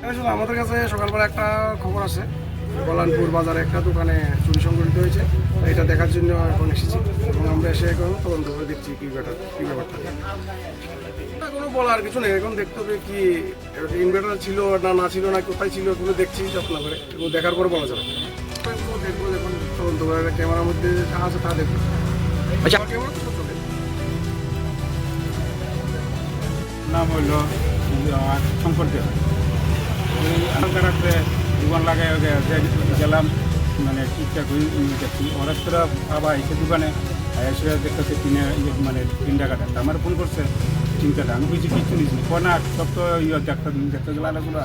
আসলে আমাদের কাছে সকালবেলা একটা খবর আছে, কল্যাণপুর বাজারে একটা দোকানে চুরি সংঘটিত হয়েছে। এটা দেখার জন্য এখন এসেছি এবং আমরা এসে এখন তদন্ত করে দেখছি কী ব্যাপারটা। কোনো বলার কিছু নেই, এখন দেখতে হবে কি ইনভার্টার ছিল না ছিল না কোথায় ছিল, এগুলো দেখছি যত্ন করে, এগুলো দেখার পরে বলা যাবে। দেখবো যখন তদন্ত করে ক্যামেরার মধ্যে যা আছে তা দেখবো। আচ্ছা, ক্যামেরা তো চলে। নাম হইল শঙ্কর দেব। রাত্রে দোকান লাগাই গেলাম, মানে ঠিকঠাক দেখছি হঠাৎ করে আবার এসে দোকানে এসে দেখতেছে মানে 3 টাকাটা আমার ফোন করছে 3 টাকা। আমি কিছু নিচ্ছি না, সব তো দেখতে গেলে আলাদা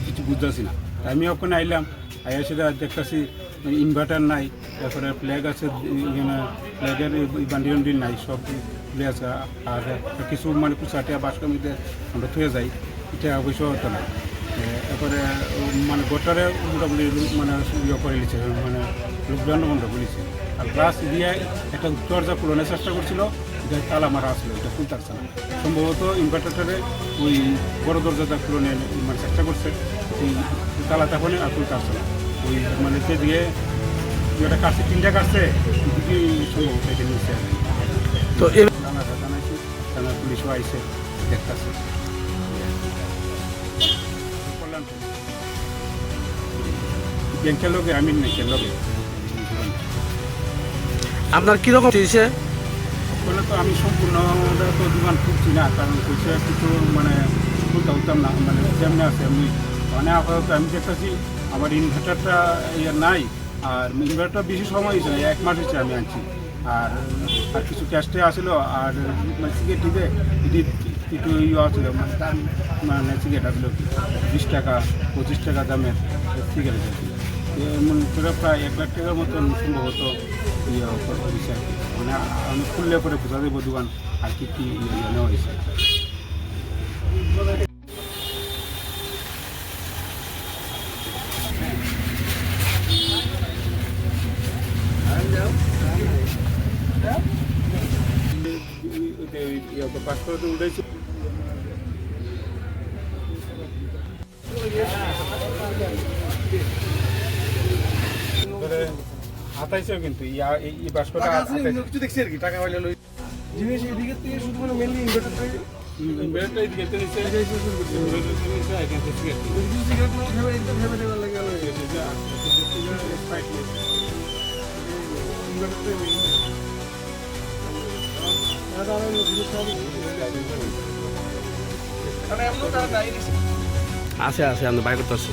কিছু বুঝতেছি না। আমি ওখানে আইলাম, সেটা দেখতেছি ইনভার্টার নাই, তারপরে ফ্ল্যাগ আছে, ফ্ল্যাগের বান্ডি নাই, সব ফ্ল্যাগ আছে। আর কিছু মানে কুচাটিয়া বাসকামিতে আমরা থুয়ে যাই, এটা অবশ্য হতো না। এরপরে মানে গোটারে মোটামুটি মানে করে নিচ্ছে, মানে লোকজন বন্ধ করেছে। আর গ্লাস দিয়ে একটা দরজা খুলানোর চেষ্টা করছিল, যে তালা মারা আসলো, এটা খুলতে পারছে না। সম্ভবত ইনভার্টারটারে ওই বড় দরজাটা খুলনে মানে চেষ্টা করছে, ওই তালাটা খুলে আর খুলতে পারছে না। ওই মানে দিয়ে যেটা কাটছে 3টা কাটছে, দিদি সম্ভবত এটা নিচ্ছে। তো জানাইছি, থানা পুলিশও আইসে দেখতেছে। ব্যাংকের লোকে আমি ব্যাংকের লোকে আপনার কীরকম দিয়েছে? বলে তো আমি সম্পূর্ণ তো দোকান খুঁজছি না, কারণ পয়সা কিছু মানে খুলতে হতাম না, মানে যেমনি আছে এমনি। মানে আপাতত আমি দেখতেছি আমার ইনভার্টারটা নাই, আর ইনভার্টারটা বেশি সময় হয়েছে, 1 মাস হয়েছে আমি আনছি। আর কিছু ক্যাশটে আসলো, আর মানে সিগারেট টিপে একটু আসলো, মানে দাম মানে সিগারেট আসলো 20 টাকা 25 টাকা দামের সিগারেট আর কি। প্রায় 1 লাখ টাকার মতন সম্ভবত হয়েছে আর কি। মানে আমি খুললে পরে বোঝা দেবো দোকান আর কি নেওয়া হয়েছে। পাসপোর্ট উঠেছে, হাতাইছেও কিন্তু এই বাষ্পটা কিছু দেখছি আর কি, টাকা পাইলে জিনিস এদিকে থেকে শুধু মানে মেনলি ইনভার্টারটাই এদিকে নিচে আছে আছে, আমি বাইক করতে আসছি।